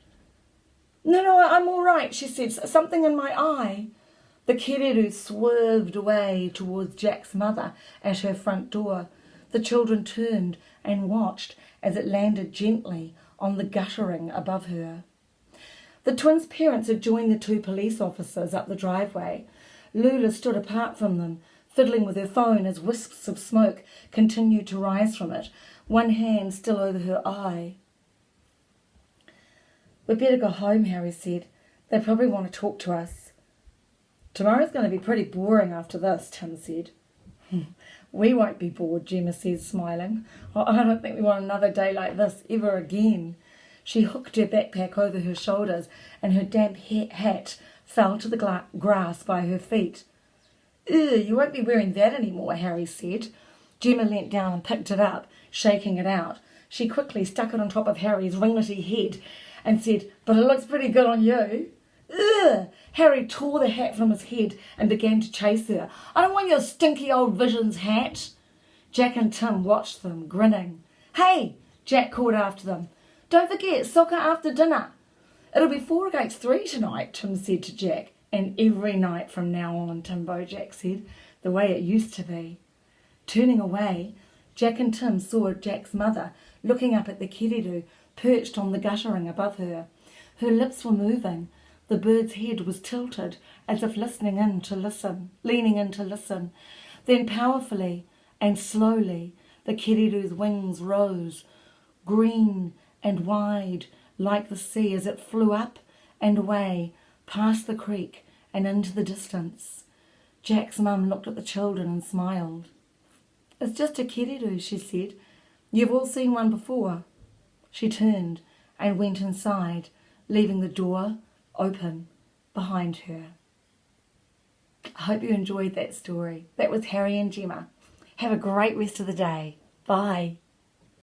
No, I'm all right, she said. Something in my eye. The kereru swerved away towards Jack's mother at her front door. The children turned and watched as it landed gently on the guttering above her. The twins' parents had joined the two police officers up the driveway. Lula stood apart from them, fiddling with her phone as wisps of smoke continued to rise from it, one hand still over her eye. We'd better go home, Harry said. They probably want to talk to us. Tomorrow's going to be pretty boring after this, Tim said. We won't be bored, Gemma said, smiling. I don't think we want another day like this ever again. She hooked her backpack over her shoulders and her damp hat fell to the grass by her feet. You won't be wearing that anymore, Harry said. Gemma leant down and picked it up, shaking it out. She quickly stuck it on top of Harry's ringlety head and said, but it looks pretty good on you. Harry tore the hat from his head and began to chase her. I don't want your stinky old Visions hat. Jack and Tim watched them, grinning. "Hey," Jack called after them. "Don't forget, soccer after dinner." "It'll be 4 against 3 tonight," Tim said to Jack. "And every night from now on, Timbo," Jack said, "the way it used to be." Turning away, Jack and Tim saw Jack's mother looking up at the kiriru perched on the guttering above her. Her lips were moving. The bird's head was tilted as if leaning in to listen. Then powerfully and slowly the kiriru's wings rose, green and wide like the sea, as it flew up and away past the creek and into the distance. Jack's mum looked at the children and smiled. "It's just a kiriru," she said. "You've all seen one before." She turned and went inside, leaving the door open behind her. I hope you enjoyed that story. That was Harry and Gemma. Have a great rest of the day. Bye.